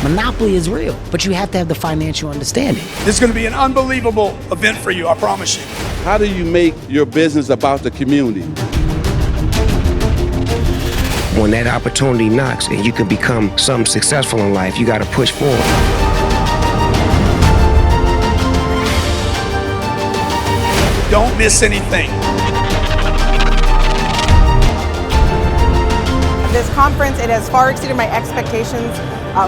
Monopoly is real, but you have to have the financial understanding. This is going to be an unbelievable event for you, I promise you. How do you make your business about the community? When that opportunity knocks and you can become something successful in life, you got to push forward. Don't miss anything. This conference, it has far exceeded my expectations,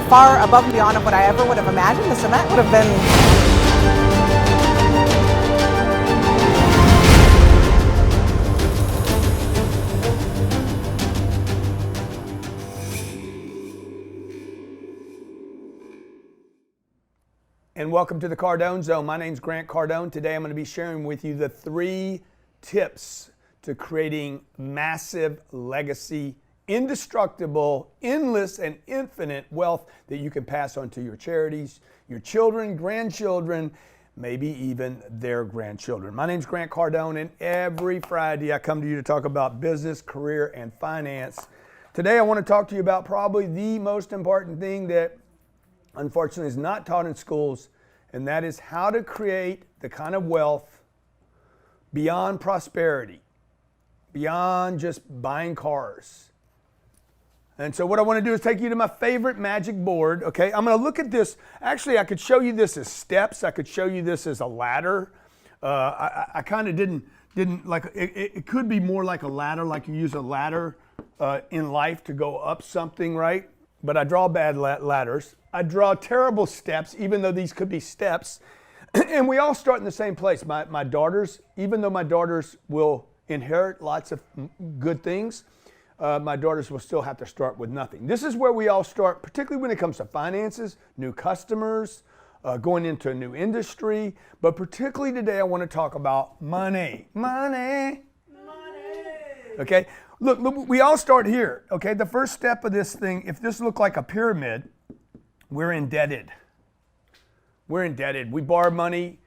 far above and beyond of what I ever would have imagined this event would have been. And welcome to the Cardone Zone. My name's Grant Cardone. Today I'm going to be sharing with you the 3 tips to creating massive legacy, indestructible, endless, and infinite wealth that you can pass on to your charities, your children, grandchildren, maybe even their grandchildren. My name's Grant Cardone, and every Friday I come to you to talk about business, career, and finance. Today I want to talk to you about probably the most important thing that unfortunately is not taught in schools, and that is how to create the kind of wealth beyond prosperity, beyond just buying cars. And so what I want to do is take you to my favorite magic board, okay? I'm going to look at this. Actually, I could show you this as steps. I could show you this as a ladder. I kind of didn't like, it could be more like a ladder, like you use a ladder in life to go up something, right? But I draw bad ladders. I draw terrible steps, even though these could be steps. And we all start in the same place. My daughters, even though my daughters will inherit lots of good things, my daughters will still have to start with nothing. This is where we all start, particularly when it comes to finances, new customers, going into a new industry. But particularly today, I want to talk about money. Money. Okay? Look, we all start here, okay? The first step of this thing, if this looked like a pyramid, we're indebted. We're indebted. We borrow money.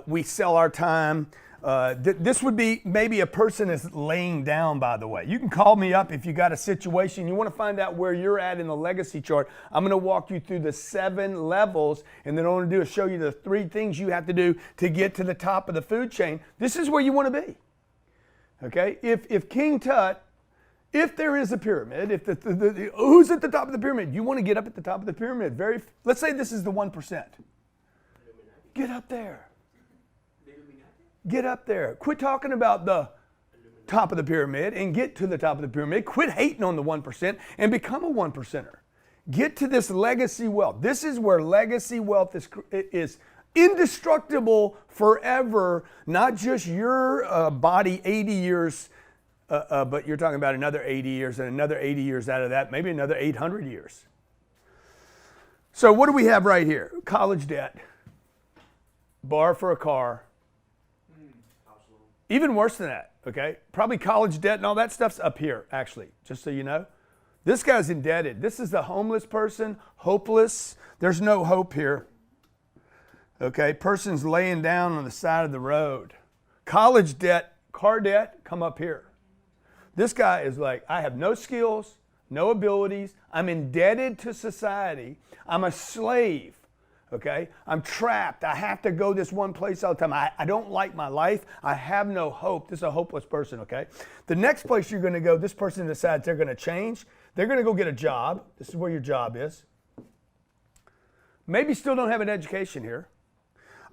We sell our time. This would be maybe a person is laying down, by the way. You can call me up if you got a situation. You want to find out where you're at in the legacy chart. I'm going to walk you through the 7 levels, and then all I'm going to do is show you the 3 things you have to do to get to the top of the food chain. This is where you want to be. Okay, if King Tut, if there is a pyramid, if who's at the top of the pyramid? You want to get up at the top of the pyramid. Let's say this is the 1%. Get up there. Get up there. Quit talking about the top of the pyramid and get to the top of the pyramid. Quit hating on the 1% and become a 1%er. Get to this legacy wealth. This is where legacy wealth is indestructible forever, not just your body 80 years, but you're talking about another 80 years and another 80 years out of that, maybe another 800 years. So what do we have right here? College debt, borrow for a car, even worse than that, okay? Probably college debt and all that stuff's up here, actually, just so you know. This guy's indebted. This is the homeless person, hopeless. There's no hope here. Okay, person's laying down on the side of the road. College debt, car debt, come up here. This guy is like, I have no skills, no abilities. I'm indebted to society. I'm a slave, okay? I'm trapped. I have to go this one place all the time. I don't like my life. I have no hope. This is a hopeless person, okay? The next place you're going to go, this person decides they're going to change. They're going to go get a job. This is where your job is. Maybe still don't have an education here.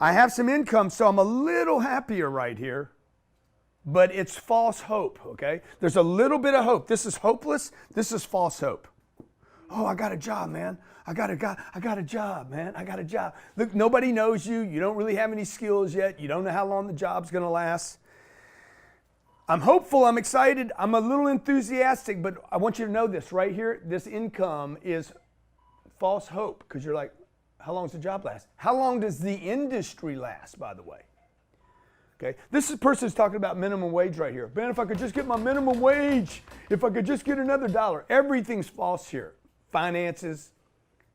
I have some income, so I'm a little happier right here, but it's false hope, okay? There's a little bit of hope. This is hopeless. This is false hope. Oh, I got a job, man. I got a job, man. I got a job. Look, nobody knows you. You don't really have any skills yet. You don't know how long the job's going to last. I'm hopeful. I'm excited. I'm a little enthusiastic, but I want you to know this right here. This income is false hope because you're like, how long does the job last? How long does the industry last, by the way? Okay, this person's talking about minimum wage right here. Man, if I could just get my minimum wage, if I could just get another dollar. Everything's false here. Finances,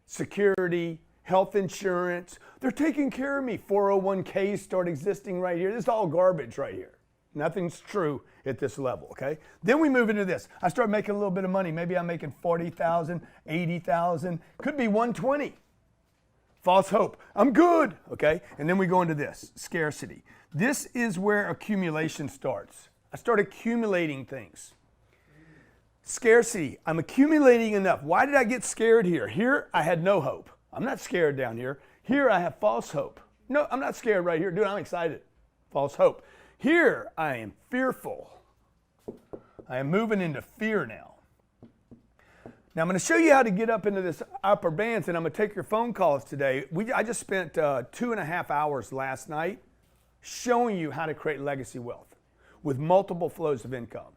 security, health insurance. They're taking care of me. 401ks start existing right here. This is all garbage right here. Nothing's true at this level, okay? Then we move into this. I start making a little bit of money. Maybe I'm making 40,000, 80,000, could be 120. False hope. I'm good, okay? And then we go into this, scarcity. This is where accumulation starts. I start accumulating things. Scarcity. I'm accumulating enough. Why did I get scared here? Here, I had no hope. I'm not scared down here. Here, I have false hope. No, I'm not scared right here. Dude, I'm excited. False hope. Here, I am fearful. I am moving into fear now. Now, I'm going to show you how to get up into this upper bands, and I'm going to take your phone calls today. I just spent 2.5 hours last night showing you how to create legacy wealth with multiple flows of income.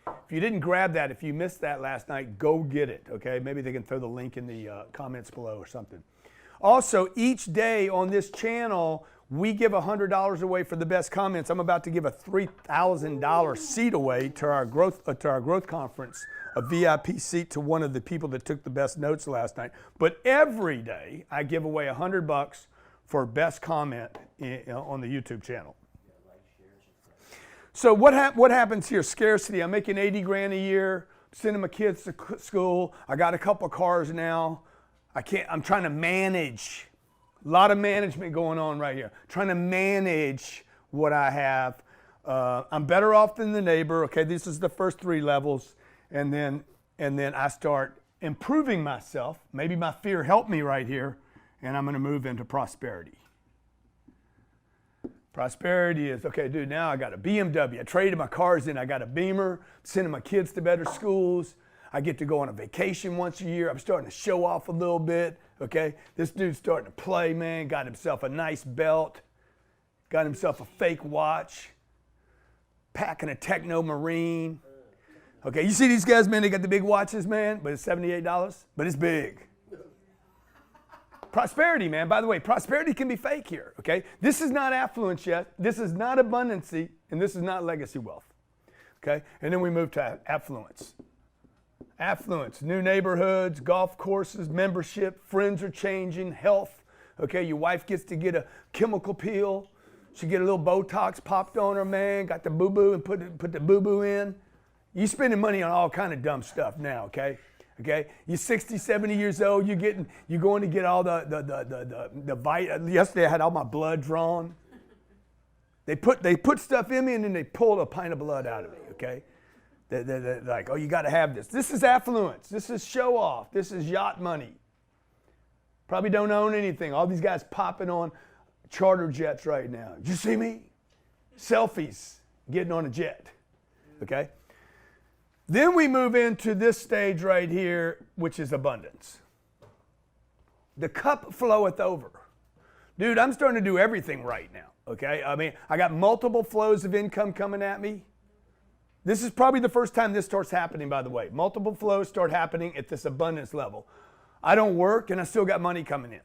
If you didn't grab that, if you missed that last night, go get it, okay? Maybe they can throw the link in the comments below or something. Also, each day on this channel, we give $100 away for the best comments. I'm about to give a $3,000 seat away to our growth conference, a VIP seat to one of the people that took the best notes last night. But every day, I give away $100 for best comment on the YouTube channel. So what happens here? Scarcity. I'm making 80 grand a year, sending my kids to school. I got a couple cars now. I'm trying to manage. A lot of management going on right here. Trying to manage what I have. I'm better off than the neighbor. Okay, this is the first 3 levels, and then I start improving myself. Maybe my fear helped me right here, and I'm going to move into prosperity. Prosperity is, okay, dude, now I got a BMW. I traded my cars in. I got a Beamer, sending my kids to better schools. I get to go on a vacation once a year. I'm starting to show off a little bit, okay? This dude's starting to play, man. Got himself a nice belt. Got himself a fake watch. Packing a Techno Marine. Okay, you see these guys, man, they got the big watches, man, but it's $78, but it's big. Prosperity, man. By the way, prosperity can be fake here, okay? This is not affluence yet. This is not abundancy, and this is not legacy wealth, okay? And then we move to affluence. Affluence, new neighborhoods, golf courses, membership, friends are changing, health, okay? Your wife gets to get a chemical peel. She get a little Botox popped on her, man, got the boo-boo and put the boo-boo in. You spending money on all kind of dumb stuff now, okay? Okay, you're 60, 70 years old. You're going to get all yesterday I had all my blood drawn. They put stuff in me and then they pulled a pint of blood out of me. Okay, they're like, oh, you got to have this. This is affluence. This is show off. This is yacht money. Probably don't own anything. All these guys popping on charter jets right now. Did you see me? Selfies, getting on a jet. Okay. Then we move into this stage right here, which is abundance. The cup floweth over. Dude, I'm starting to do everything right now, okay? I mean, I got multiple flows of income coming at me. This is probably the first time this starts happening, by the way. Multiple flows start happening at this abundance level. I don't work, and I still got money coming in,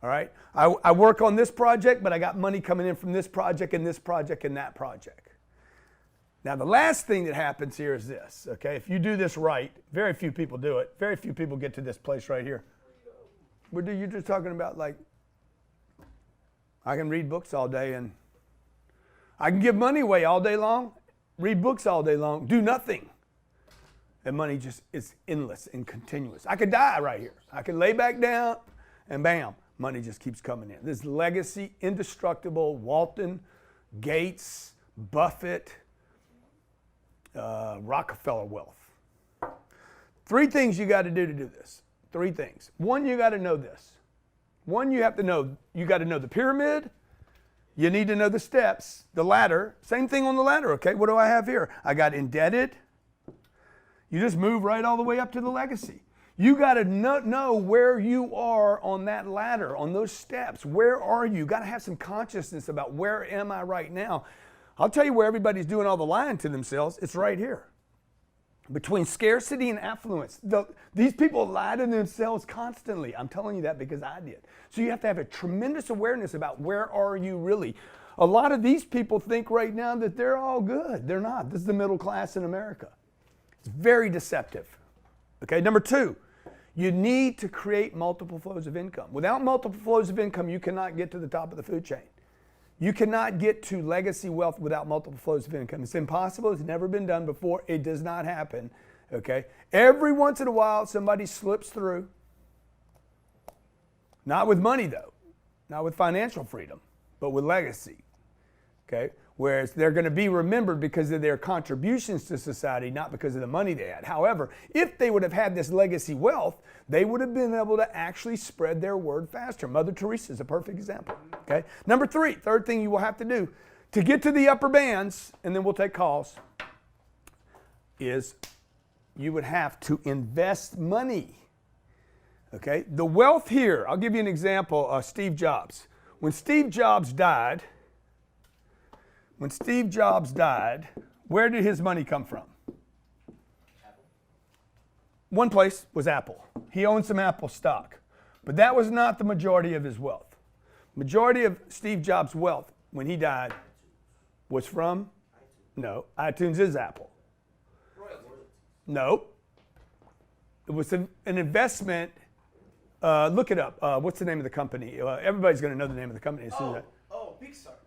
all right? I work on this project, but I got money coming in from this project and this project and that project. Now, the last thing that happens here is this, okay? If you do this right, very few people do it. Very few people get to this place right here. What are you just talking about? Like, I can read books all day and I can give money away all day long, read books all day long, do nothing. And money just is endless and continuous. I could die right here. I could lay back down and bam, money just keeps coming in. This legacy, indestructible, Walton, Gates, Buffett, Rockefeller wealth. 3 things you got to do this. 3 things. 1, you got to know this. 1, you got to know the pyramid. You need to know the steps, the ladder. Same thing on the ladder, okay? What do I have here? I got indebted. You just move right all the way up to the legacy. You got to know where you are on that ladder, on those steps. Where are you? You got to have some consciousness about where am I right now. I'll tell you where everybody's doing all the lying to themselves. It's right here. Between scarcity and affluence. These people lie to themselves constantly. I'm telling you that because I did. So you have to have a tremendous awareness about where are you really. A lot of these people think right now that they're all good. They're not. This is the middle class in America. It's very deceptive. Okay, number 2, you need to create multiple flows of income. Without multiple flows of income, you cannot get to the top of the food chain. You cannot get to legacy wealth without multiple flows of income. It's impossible. It's never been done before. It does not happen. Okay? Every once in a while, somebody slips through. Not with money, though. Not with financial freedom, but with legacy. Okay? Whereas they're going to be remembered because of their contributions to society, not because of the money they had. However, if they would have had this legacy wealth, they would have been able to actually spread their word faster. Mother Teresa is a perfect example. Okay? Number three, third thing you will have to do to get to the upper bands, and then we'll take calls, is you would have to invest money. Okay? The wealth here, I'll give you an example, Steve Jobs. When Steve Jobs died, where did his money come from? One place was Apple. He owned some Apple stock. But that was not the majority of his wealth. Majority of Steve Jobs' wealth when he died was from? No, iTunes is Apple. No. It was an investment. Look it up. What's the name of the company? Everybody's going to know the name of the company as soon as that.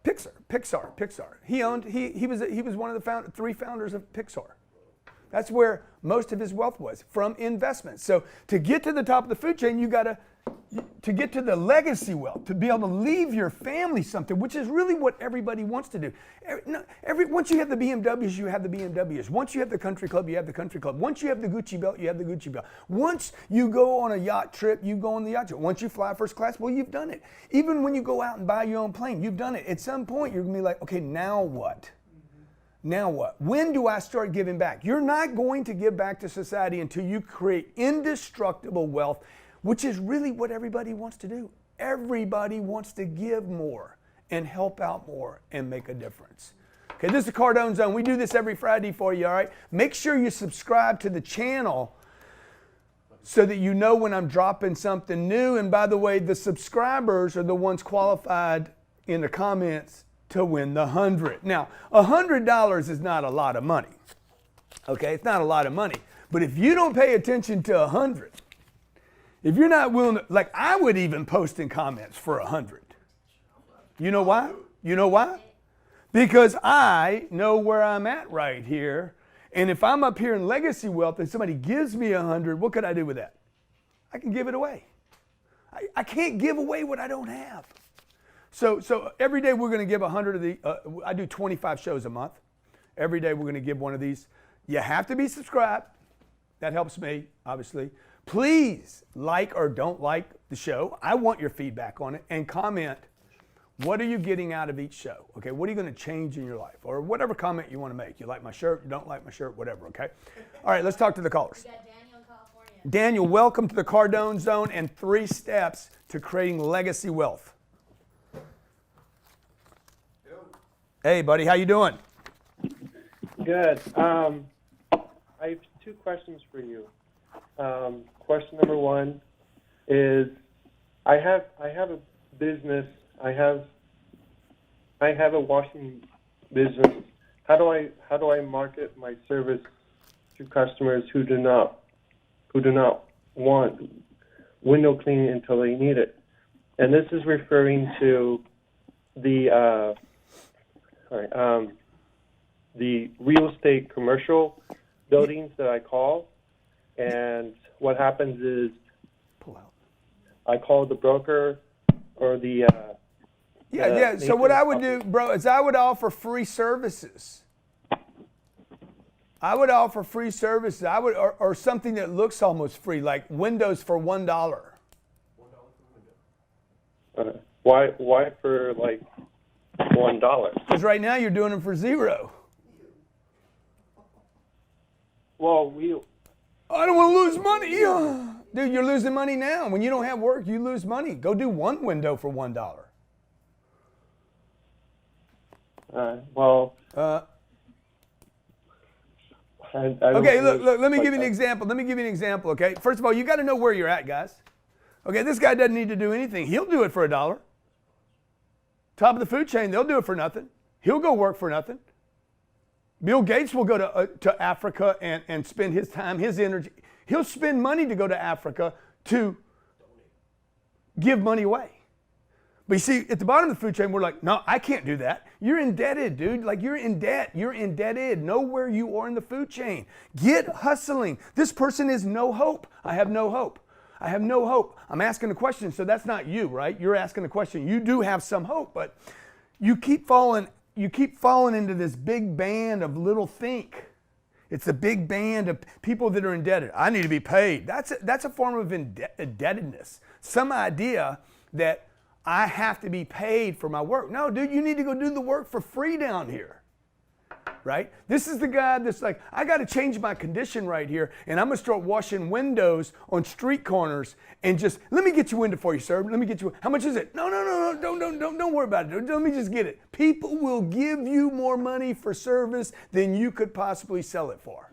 Pixar. He was one of the three founders of Pixar. That's where most of his wealth was, from investments. So to get to the top of the food chain, you got to get to the legacy wealth, to be able to leave your family something, which is really what everybody wants to do. Once you have the BMWs, you have the BMWs. Once you have the country club, you have the country club. Once you have the Gucci belt, you have the Gucci belt. Once you go on a yacht trip, you go on the yacht trip. Once you fly first class, well, you've done it. Even when you go out and buy your own plane, you've done it. At some point, you're going to be like, okay, now what? Now what? When do I start giving back? You're not going to give back to society until you create indestructible wealth, which is really what everybody wants to do. Everybody wants to give more and help out more and make a difference. Okay, this is the Cardone Zone. We do this every Friday for you, all right? Make sure you subscribe to the channel so that you know when I'm dropping something new. And by the way, the subscribers are the ones qualified in the comments to win the 100. Now, $100 is not a lot of money. Okay, it's not a lot of money. But if you don't pay attention to 100, if you're not willing to, like I would even post in comments for 100. You know why? You know why? Because I know where I'm at right here. And if I'm up here in legacy wealth and somebody gives me 100, what could I do with that? I can give it away. I can't give away what I don't have. So every day we're going to give 100 of the, I do 25 shows a month. Every day we're going to give one of these. You have to be subscribed. That helps me, obviously. Please like or don't like the show. I want your feedback on it. And comment, what are you getting out of each show? Okay, what are you going to change in your life? Or whatever comment you want to make. You like my shirt, you don't like my shirt, whatever, okay? All right, let's talk to the callers. We got Daniel in California. Daniel, welcome to the Cardone Zone and 3 steps to creating legacy wealth. Hey, buddy, how you doing? Good. I have 2 questions for you. Question number 1 is, I have a business. I have a washing business. How do I market my service to customers who do not want window cleaning until they need it? And this is referring to the real estate commercial buildings that I call, and what happens is I call the broker or the So what I would do, bro, is I would offer free services. I would offer free services. Or something that looks almost free, like windows for $1. Why for like $1? Because right now you're doing them for $0. Well, I don't want to lose money. Dude, you're losing money now. When you don't have work, you lose money. Go do one window for $1. Okay, look, let me give you an example. Okay? First of all, you got to know where you're at, guys. Okay, this guy doesn't need to do anything. He'll do it for $1. Top of the food chain, they'll do it for nothing. He'll go work for nothing. Bill Gates will go to Africa and spend his time, his energy. He'll spend money to go to Africa to give money away. But you see, at the bottom of the food chain, we're like, no, I can't do that. You're indebted, dude. Like, you're in debt. You're indebted. Know where you are in the food chain. Get hustling. This person is no hope. I have no hope. I have no hope. I'm asking a question, so that's not you, right? You're asking a question. You do have some hope, but you keep falling into this big band of little think. It's a big band of people that are indebted. I need to be paid. That's a form of indebtedness. Some idea that I have to be paid for my work. No, dude, you need to go do the work for free down here, right? This is the guy that's like, I got to change my condition right here, and I'm going to start washing windows on street corners and just, let me get your window for you, sir. Let me get you, how much is it? No, don't worry about it. Let me just get it. People will give you more money for service than you could possibly sell it for.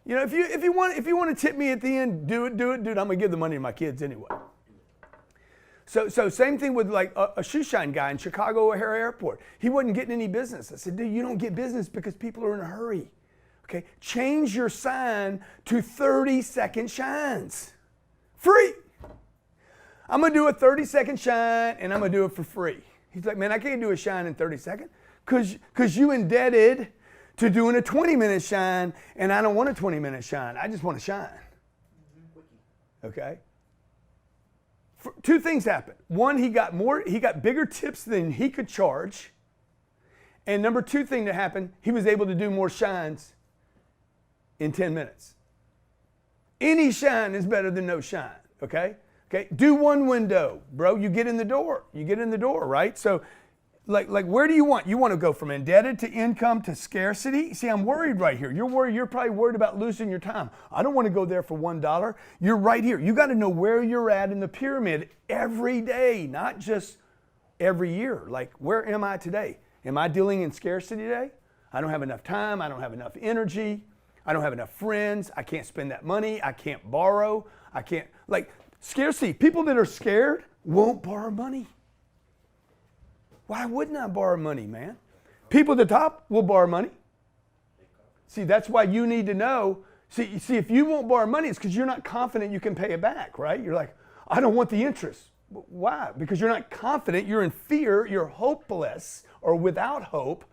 You know, if you want to tip me at the end, do it, dude. I'm going to give the money to my kids anyway. So same thing with like a shoe shine guy in Chicago O'Hare Airport. He wasn't getting any business. I said, dude, you don't get business because people are in a hurry. Okay, change your sign to 30-second shines. Free. I'm going to do a 30-second shine and I'm going to do it for free. He's like, man, I can't do a shine in 30 seconds because you indebted to doing a 20-minute shine, and I don't want a 20-minute shine. I just want to shine. Okay? Two things happened. One, he got bigger tips than he could charge. And number two thing that happened, he was able to do more shines in 10 minutes. Any shine is better than no shine, okay? Okay, do one window, bro. You get in the door. You get in the door, right? So like where do you want? You want to go from indebted to income to scarcity? See, I'm worried right here. You're worried. You're probably worried about losing your time. I don't want to go there for $1. You're right here. You got to know where you're at in the pyramid every day, not just every year. Like, where am I today? Am I dealing in scarcity today? I don't have enough time. I don't have enough energy. I don't have enough friends. I can't spend that money. I can't borrow. I can't, like, scarcity. People that are scared won't borrow money. Why wouldn't I borrow money, man? People at the top will borrow money. See, that's why you need to know. See, if you won't borrow money, it's because you're not confident you can pay it back, right? You're like, I don't want the interest. Why? Because you're not confident, you're in fear, you're hopeless or without hope,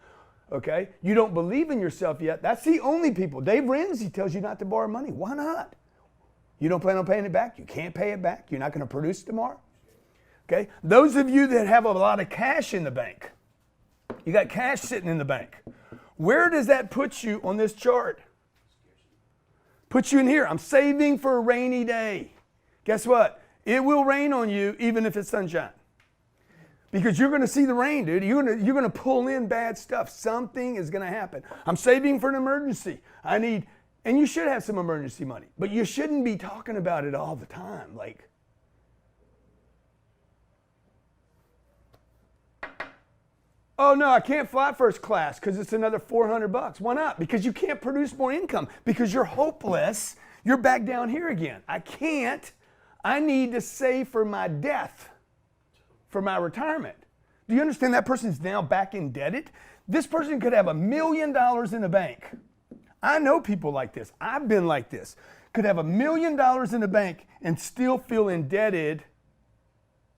okay? You don't believe in yourself yet. That's the only people. Dave Ramsey tells you not to borrow money. Why not? You don't plan on paying it back. You can't pay it back. You're not going to produce tomorrow. Okay? Those of you that have a lot of cash in the bank, you got cash sitting in the bank. Where does that put you on this chart? Puts you in here. I'm saving for a rainy day. Guess what? It will rain on you even if it's sunshine. Because you're going to see the rain, dude. You're going to pull in bad stuff. Something is going to happen. I'm saving for an emergency. And you should have some emergency money, but you shouldn't be talking about it all the time. Like, oh no, I can't fly first class because it's another $400. Why not? Because you can't produce more income. Because you're hopeless. You're back down here again. I can't. I need to save for my death, for my retirement. Do you understand that person's now back indebted? This person could have $1 million in the bank. I know people like this. I've been like this. Could have $1 million in the bank and still feel indebted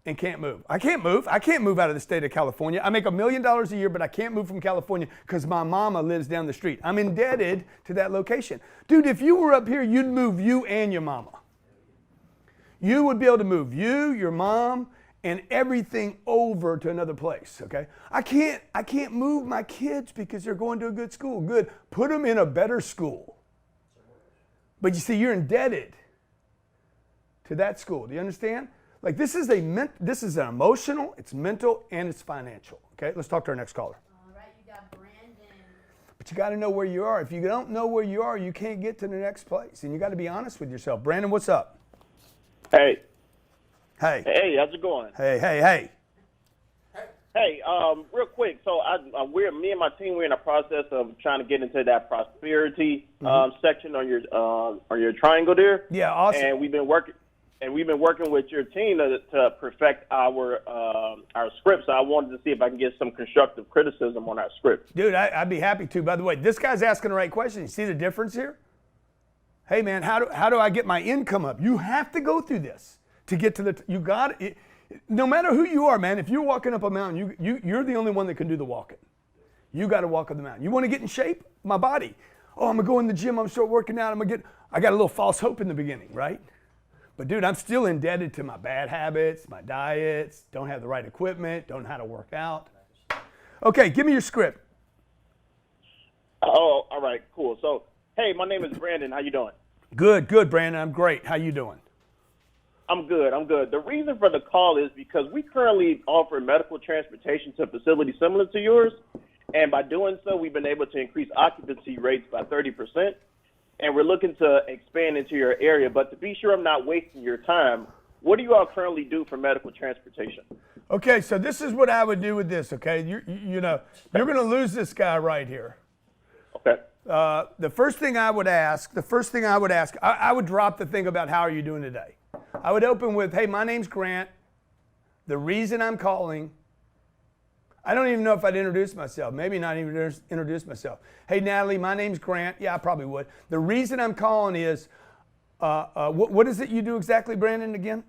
and can't move. I can't move. I can't move out of the state of California. I make $1 million a year, but I can't move from California because my mama lives down the street. I'm indebted to that location. Dude, if you were up here, you'd move you and your mama. You would be able to move you, your mom, and everything over to another place, okay? I can't move my kids because they're going to a good school. Good. Put them in a better school. But you see, you're indebted to that school. Do you understand? Like, this is an emotional, it's mental, and it's financial. Okay, let's talk to our next caller. All right, you got Brandon. But you got to know where you are. If you don't know where you are, you can't get to the next place. And you got to be honest with yourself. Brandon, what's up? Hey. Hey. Hey, how's it going? Hey. Hey, real quick. So me and my team, we're in a process of trying to get into that prosperity section on your triangle there. Yeah, awesome. And we've been working with your team to perfect our script. So I wanted to see if I can get some constructive criticism on our script. Dude, I'd be happy to. By the way, this guy's asking the right question. You see the difference here? Hey, man, how do I get my income up? You have to go through this to get to the. You got it. No matter who you are, man, if you're walking up a mountain, you're the only one that can do the walking. You got to walk up the mountain. You want to get in shape? My body. Oh, I'm going to go in the gym. I'm start working out. I got a little false hope in the beginning, right? But dude, I'm still indebted to my bad habits, my diets, don't have the right equipment, don't know how to work out. Okay, give me your script. Oh, all right, cool. So, hey, my name is Brandon. How you doing? Good, Brandon. I'm great. How you doing? I'm good. The reason for the call is because we currently offer medical transportation to facilities similar to yours, and by doing so, we've been able to increase occupancy rates by 30%, and we're looking to expand into your area. But to be sure I'm not wasting your time, what do you all currently do for medical transportation? Okay, so this is what I would do with this, okay? You're going to lose this guy right here. Okay. The first thing I would ask, I would drop the thing about how are you doing today. I would open with, hey, my name's Grant. The reason I'm calling, I don't even know if I'd introduce myself. Maybe not even introduce myself. Hey, Natalie, my name's Grant. Yeah, I probably would. The reason I'm calling is, what is it you do exactly, Brandon, again?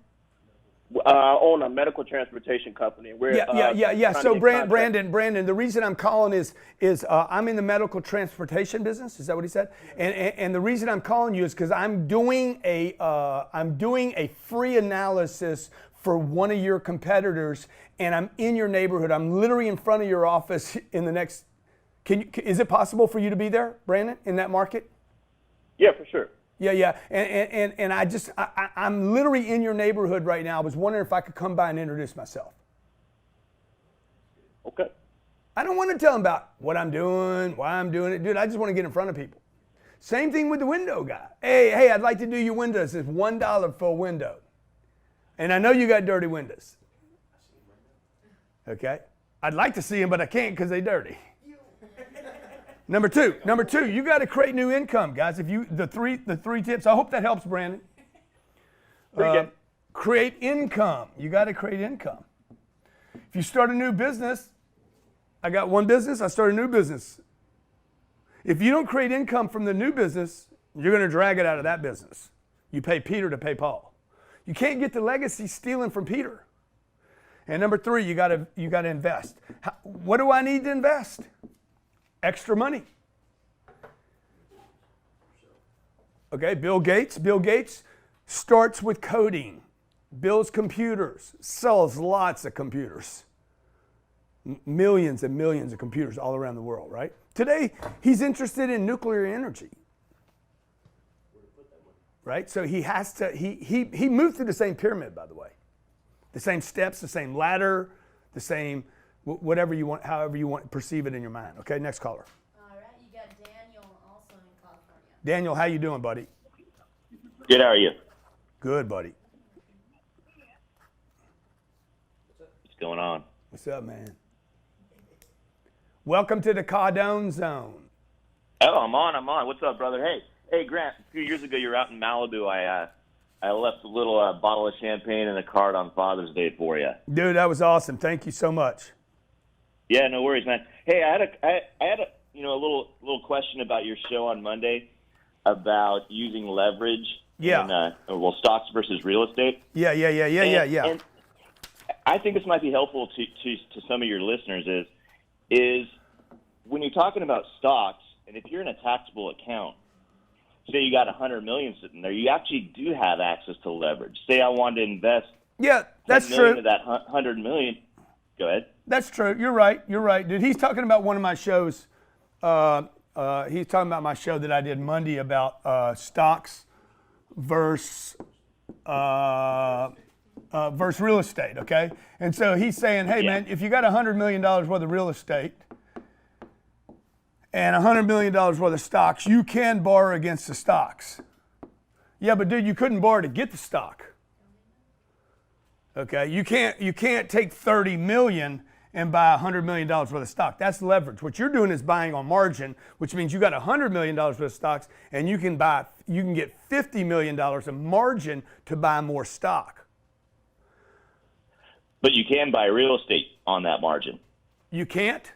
Own a medical transportation company. Yeah. So Brandon, the reason I'm calling is I'm in the medical transportation business. Is that what he said? And the reason I'm calling you is because I'm doing a free analysis for one of your competitors, and I'm in your neighborhood. I'm literally in front of your office in the next. Is it possible for you to be there, Brandon, in that market? Yeah, for sure. Yeah. And I'm literally in your neighborhood right now. I was wondering if I could come by and introduce myself. Okay. I don't want to tell them about what I'm doing, why I'm doing it. Dude, I just want to get in front of people. Same thing with the window guy. Hey, I'd like to do your windows. It's $1 for a window. And I know you got dirty windows. Okay? I'd like to see them, but I can't because they're dirty. Number two, you got to create new income, guys. The three tips. I hope that helps, Brandon. Create income. You got to create income. If you start a new business, I got one business, I start a new business. If you don't create income from the new business, you're going to drag it out of that business. You pay Peter to pay Paul. You can't get the legacy stealing from Peter. And number three, you got to invest. What do I need to invest? Extra money. Okay, Bill Gates starts with coding, builds computers, sells lots of computers. Millions and millions of computers all around the world, right? Today, he's interested in nuclear energy. Right? So he has to, he moved through the same pyramid, by the way. The same steps, the same ladder, the same, whatever you want, however you want to perceive it in your mind. Okay, next caller. All right, you got Daniel also in California. Daniel, how you doing, buddy? Good, how are you? Good, buddy. What's going on? What's up, man? Welcome to the Cardone zone. Oh, I'm on. What's up, brother? Hey, Grant, a few years ago you were out in Malibu. I left a little bottle of champagne and a card on Father's Day for you. Dude, that was awesome. Thank you so much. Yeah, no worries, man. Hey, I had a little question about your show on Monday about using leverage. Yeah. In, stocks versus real estate. Yeah. And I think this might be helpful to some of your listeners is when you're talking about stocks, and if you're in a taxable account, say you got $100 million sitting there, you actually do have access to leverage. Say I wanted to invest. Yeah, that's $10 million true. of that $100 million. Go ahead. That's true. You're right, dude. He's talking about one of my shows. He's talking about my show that I did Monday about stocks versus real estate. Okay, and so he's saying, hey man, if you got $100 million worth of real estate and $100 million worth of stocks, you can borrow against the stocks. Yeah, but dude, you couldn't borrow to get the stock. Okay, you can't take $30 million and buy $100 million worth of stock. That's leverage. What you're doing is buying on margin, which means you got $100 million worth of stocks, and you can get $50 million of margin to buy more stock. But you can buy real estate on that margin. You can't?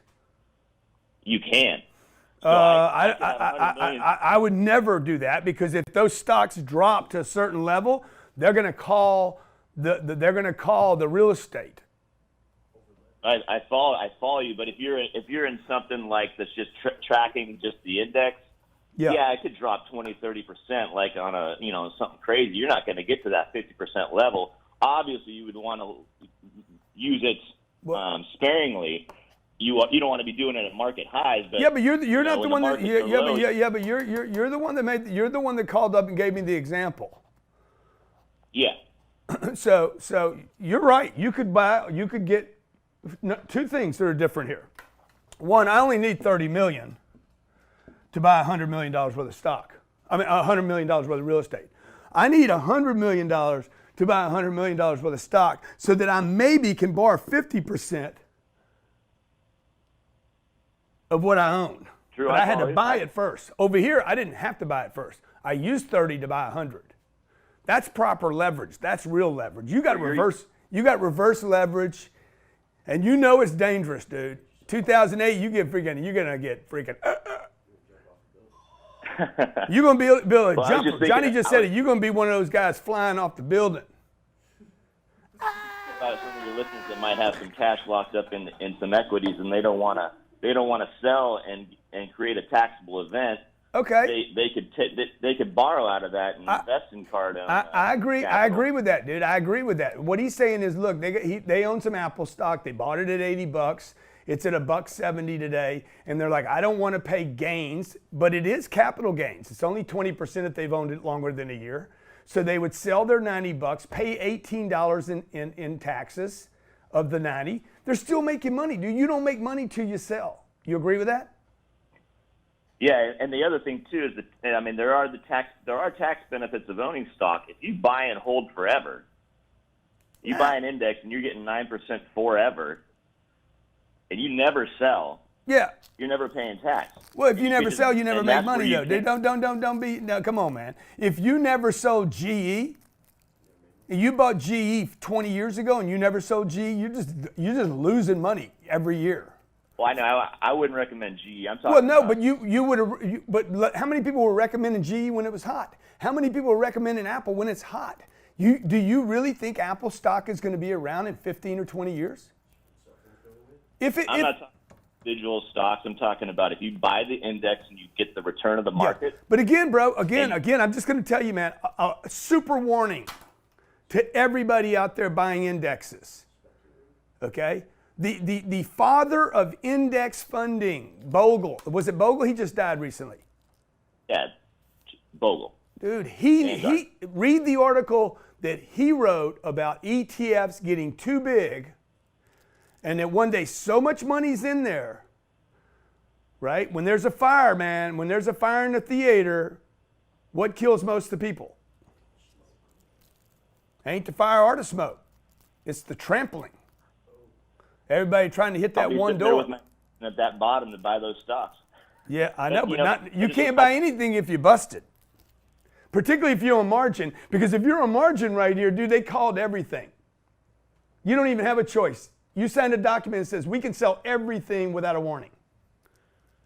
You can. So I would never do that, because if those stocks drop to a certain level, they're going to call they're going to call the real estate. I follow you, but if you're in something like that's just tracking just the index, yeah, it could drop 20-30%, like on a something crazy. You're not going to get to that 50% level. Obviously, you would want to use it sparingly. You don't want to be doing it at market highs. But yeah, but you're not the one that but you're the one that you're the one that called up and gave me the example. Yeah. So you're right. You could get two things that are different here. One, I only need $30 million to buy $100 million worth of stock. I mean, $100 million worth of real estate. I need $100 million to buy $100 million worth of stock so that I maybe can borrow 50% of what I own. True, but I had to buy it first. Over here, I didn't have to buy it first. I used 30 to buy 100. That's proper leverage. That's real leverage. You got reverse leverage, and you know it's dangerous, dude. 2008, you're gonna get freaking. You're gonna be able to jump. Johnny just said it. You're gonna be one of those guys flying off the building. About some of your listeners that might have some cash locked up in some equities, and they don't want to sell and create a taxable event. Okay. They could borrow out of that and invest in Cardone. I agree. Capital. I agree with that, dude. I agree with that. What he's saying is, look, they own some Apple stock. They bought it at $80. It's at $1.70 today, and they're like, I don't want to pay gains, but it is capital gains. It's only 20% if they've owned it longer than a year. So they would sell their $90, pay $18 in taxes of the 90. They're still making money, dude. You don't make money till you sell. You agree with that? Yeah, and the other thing too is that there are tax benefits of owning stock. If you buy and hold forever, you buy an index and you're getting 9% forever, and you never sell. Yeah, you're never paying tax. Well, if you never sell, you never make money, though. Dude, don't be. No, come on, man. If you never sold GE, and you bought GE 20 years ago, and you never sold GE, you're just losing money every year. Well, I know. I wouldn't recommend GE. I'm talking. Well, no, but you would have. But how many people were recommending GE when it was hot? How many people were recommending Apple when it's hot? Do you really think Apple stock is going to be around in 15 or 20 years? I'm not talking individual stocks. I'm talking about if you buy the index and you get the return of the market. Yeah. But again, bro, I'm just going to tell you, man, a super warning to everybody out there buying indexes. Okay? The father of index funding, Bogle. Was it Bogle? He just died recently. Yeah, Bogle. Dude, he read the article that he wrote about ETFs getting too big, and that one day so much money's in there, right? When there's a fire, man, when there's a fire in the theater, what kills most of the people? Ain't the fire or the smoke. It's the trampling. Everybody trying to hit that one door. At that bottom to buy those stocks. Yeah, I know, but you can't buy anything if you're busted. Particularly if you're on margin, because if you're on margin right here, dude, they called everything. You don't even have a choice. You signed a document that says we can sell everything without a warning.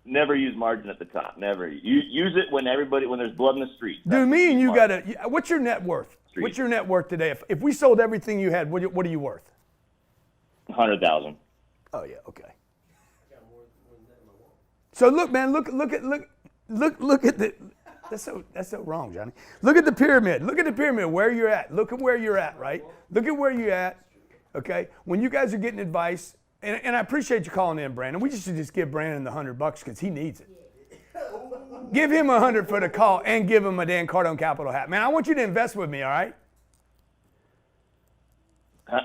Never use margin at the top. Never. Use it when there's blood in the street. Dude, me and you what's your net worth? What's your net worth today? If we sold everything you had, what are you worth? 100,000. Oh yeah, okay. So look, man, look at the. That's so wrong, Johnny. Look at the pyramid. Look at the pyramid. Where you're at. Look at where you're at. Right. Look at where you're at. Okay. When you guys are getting advice, and I appreciate you calling in, Brandon. We should just give Brandon the $100 because he needs it. Give him $100 for the call and give him a Dan Cardone Capital hat. Man, I want you to invest with me. All right.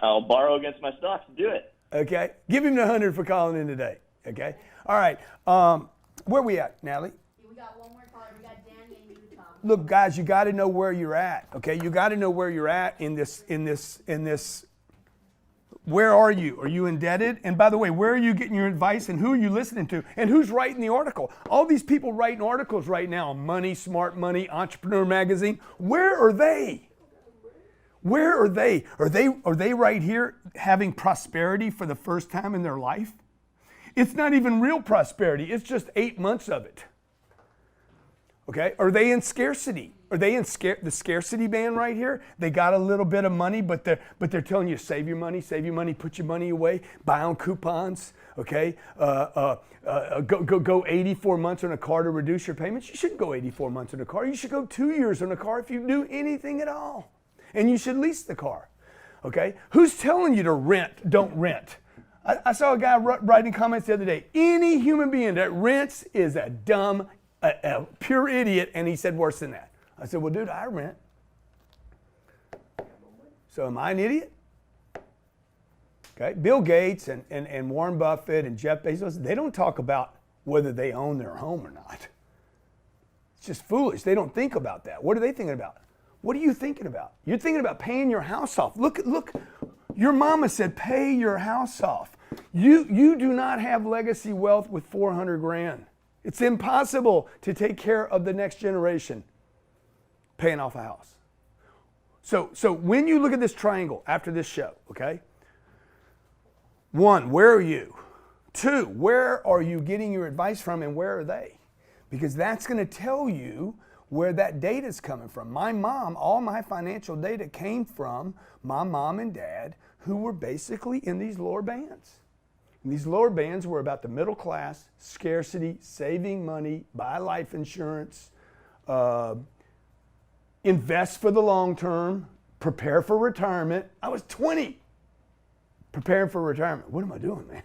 I'll borrow against my stocks to do it. Okay. Give him the $100 for calling in today. Okay. All right. Where we at, Natalie? We got one more caller. We got Danny in Utah. Look, guys, you got to know where you're at. Okay. You got to know where you're at in this. Where are you? Are you indebted? And by the way, where are you getting your advice and who are you listening to? And who's writing the article? All these people writing articles right now, Money, Smart Money, Entrepreneur Magazine. Where are they? Where are they? Are they right here having prosperity for the first time in their life? It's not even real prosperity. It's just 8 months of it. Okay, are they in scarcity? Are they in the scarcity band right here? They got a little bit of money, but they're telling you save your money, put your money away, buy on coupons. Okay, go 84 months on a car to reduce your payments. You shouldn't go 84 months on a car. You should go 2 years on a car if you do anything at all, and you should lease the car. Okay, who's telling you to rent? Don't rent. I saw a guy writing comments the other day. Any human being that rents is a dumb, a pure idiot, and he said worse than that. I said, well, dude, I rent. So am I an idiot? Okay, Bill Gates and Warren Buffett and Jeff Bezos, they don't talk about whether they own their home or not. It's just foolish. They don't think about that. What are they thinking about? What are you thinking about? You're thinking about paying your house off. Look, your mama said pay your house off. You do not have legacy wealth with 400 grand. It's impossible to take care of the next generation paying off a house. So when you look at this triangle after this show, okay? 1, where are you? 2, where are you getting your advice from and where are they? Because that's going to tell you where that data is coming from. My mom, all my financial data came from my mom and dad who were basically in these lower bands. And these lower bands were about the middle class, scarcity, saving money, buy life insurance, invest for the long term, prepare for retirement. I was 20, preparing for retirement. What am I doing, man?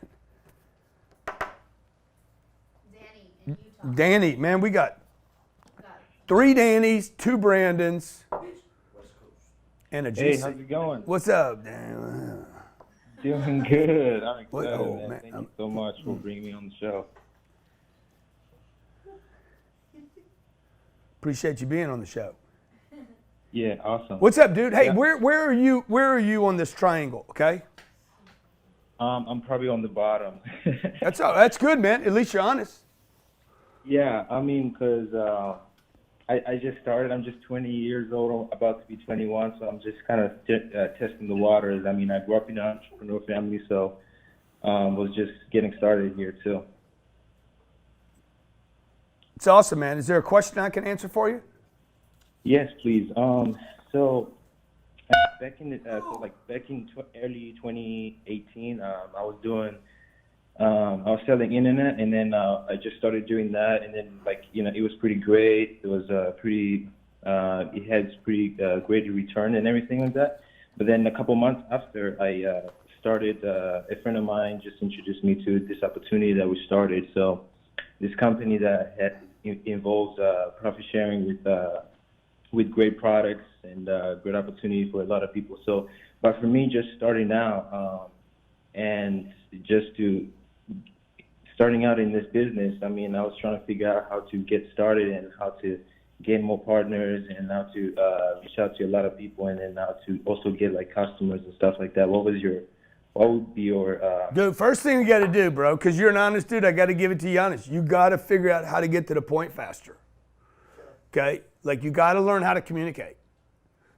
Danny in Utah. Danny, man, we got 3 Dannys, 2 Brandons, and a GC. Hey, how's it going? What's up, Dan? Doing good. I'm excited, Oh, man. Thank you so much for bringing me on the show. Appreciate you being on the show. Yeah, awesome. What's up, dude? Hey, Yeah. where are you on this triangle? Okay. I'm probably on the bottom. That's good, man. At least you're honest. Yeah, I mean, because I just started. I'm just 20 years old. I'm about to be 21, so I'm just kind of testing the waters. I mean, I grew up in an entrepreneur family, so was just getting started here too. It's awesome, man. Is there a question I can answer for you? Yes, please. So back in early 2018, I was selling internet, and then I just started doing that, and then it was pretty great. It was it had pretty great return and everything like that. But then a couple months after, I started, a friend of mine just introduced me to this opportunity that we started. So this company that involves profit sharing with great products and great opportunity for a lot of people. So, but for me, just starting out and starting out in this business, I mean, I was trying to figure out how to get started and how to gain more partners and how to reach out to a lot of people and then how to also get customers and stuff like that. What would be your Dude, first thing you got to do, bro, because you're an honest dude, I got to give it to you honest. You got to figure out how to get to the point faster. Okay? You got to learn how to communicate.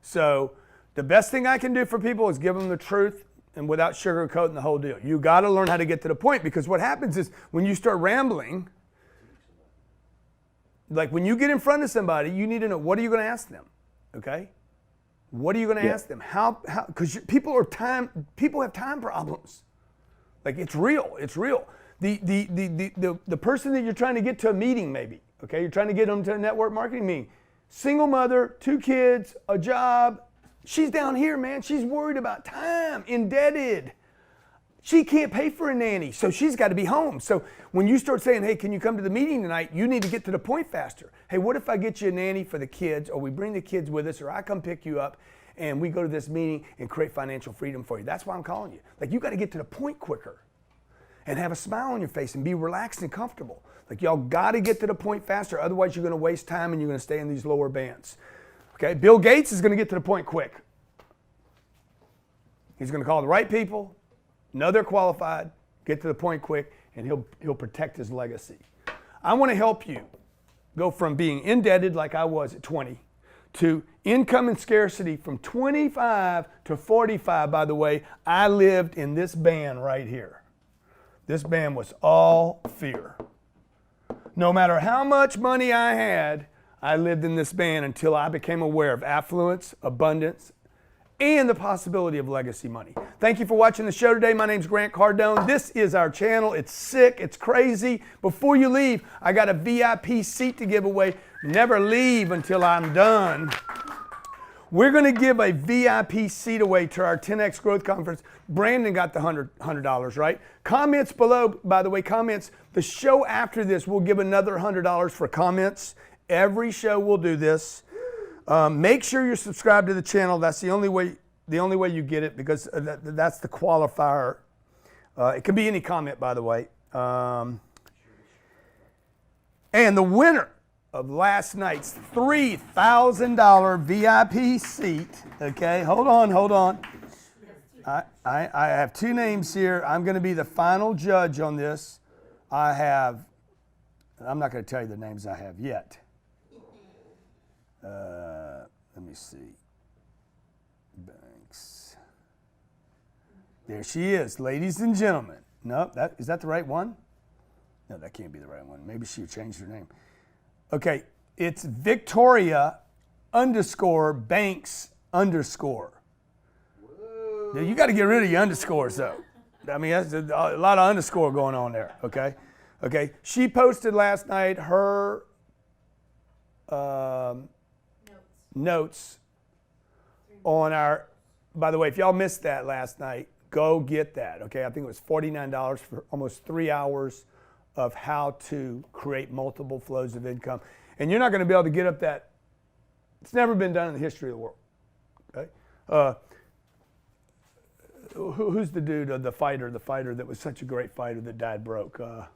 So the best thing I can do for people is give them the truth and without sugarcoating the whole deal. You got to learn how to get to the point, because what happens is when you start rambling, when you get in front of somebody, you need to know, what are you going to ask them? Okay? What are you going to ask them? How? Because people have time problems. It's real. It's real. The person that you're trying to get to a meeting, maybe. Okay, you're trying to get them to a network marketing meeting. Single mother, 2 kids, a job. She's down here, man. She's worried about time, indebted. She can't pay for a nanny, so she's got to be home. So when you start saying, hey, can you come to the meeting tonight? You need to get to the point faster. Hey, what if I get you a nanny for the kids, or we bring the kids with us, or I come pick you up and we go to this meeting and create financial freedom for you? That's why I'm calling you. You got to get to the point quicker and have a smile on your face and be relaxed and comfortable. Y'all got to get to the point faster. Otherwise, you're going to waste time and you're going to stay in these lower bands. Okay? Bill Gates is going to get to the point quick. He's going to call the right people, know they're qualified, get to the point quick, and he'll protect his legacy. I want to help you go from being indebted like I was at 20 to income and scarcity from 25 to 45. By the way, I lived in this band right here. This band was all fear. No matter how much money I I lived in this band until I became aware of affluence, abundance, and the possibility of legacy money. Thank you for watching the show today. My name's Grant Cardone. This is our channel. It's sick. It's crazy. Before you leave, I got a VIP seat to give away. Never leave until I'm done. We're going to give a VIP seat away to our 10X Growth Conference. Brandon got the $100, right? Comments below, by the way, comments. The show after this, we'll give another $100 for comments. Every show we'll do this. Make sure you're subscribed to the channel. That's the only way you get it, because that's the qualifier. It can be any comment, by the way. And the winner of last night's $3,000 VIP seat. Okay, hold on. I have two names here. I'm going to be the final judge on this. I'm not going to tell you the names I have yet. Let me see. Banks. There she is, ladies and gentlemen. No, is that the right one? No, that can't be the right one. Maybe she changed her name. Okay, it's Victoria _Banks _. Now, you got to get rid of your underscores, though. I mean, that's a lot of underscore going on there. Okay. She posted last night her notes on our. By the way, if y'all missed that last night, go get that. Okay, I think it was $49 for almost 3 hours of how to create multiple flows of income. And you're not going to be able to get up that. It's never been done in the history of the world. Okay? Who's the dude, the fighter that was such a great fighter that died broke? No,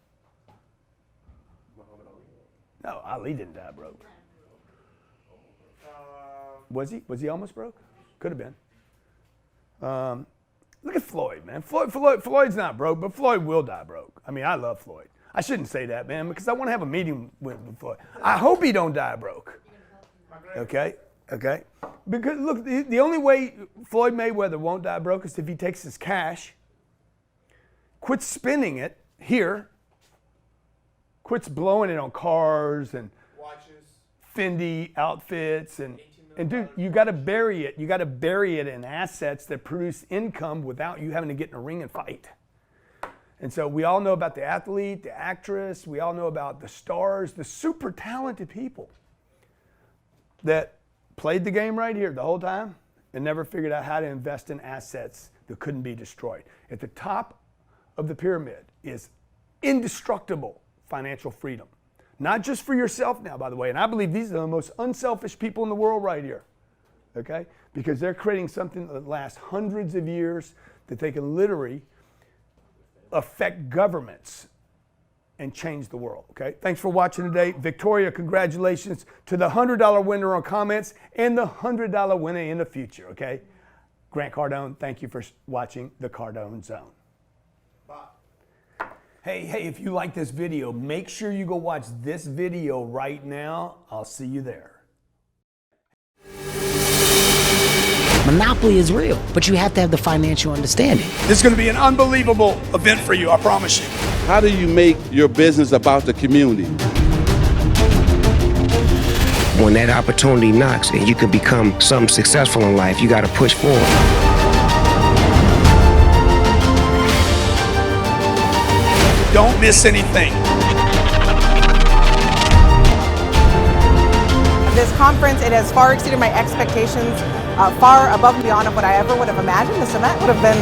Ali didn't die broke. Was he? Was he almost broke? Could have been. Look at Floyd, man. Floyd's not broke, but Floyd will die broke. I mean, I love Floyd. I shouldn't say that, man, because I want to have a meeting with Floyd. I hope he don't die broke. Okay? Because look, the only way Floyd Mayweather won't die broke is if he takes his cash, quits spending it here, quits blowing it on cars and watches, Fendi outfits, and dude, you got to bury it. You got to bury it in assets that produce income without you having to get in a ring and fight. And so we all know about the athlete, the actress. We all know about the stars, the super talented people that played the game right here the whole time and never figured out how to invest in assets that couldn't be destroyed. At the top of the pyramid is indestructible financial freedom. Not just for yourself now, by the way. And I believe these are the most unselfish people in the world right here. Okay? Because they're creating something that lasts hundreds of years, that they can literally affect governments and change the world. Okay? Thanks for watching today. Victoria, congratulations to the $100 winner on comments and the $100 winner in the future. Okay? Grant Cardone, thank you for watching the Cardone Zone. Hey, if you like this video, make sure you go watch this video right now. I'll see you there. Monopoly is real, but you have to have the financial understanding. This is going to be an unbelievable event for you, I promise you. How do you make your business about the community? When that opportunity knocks and you can become something successful in life, you got to push forward. Don't miss anything. This conference, it has far exceeded my expectations, far above and beyond of what I ever would have imagined. This event would have been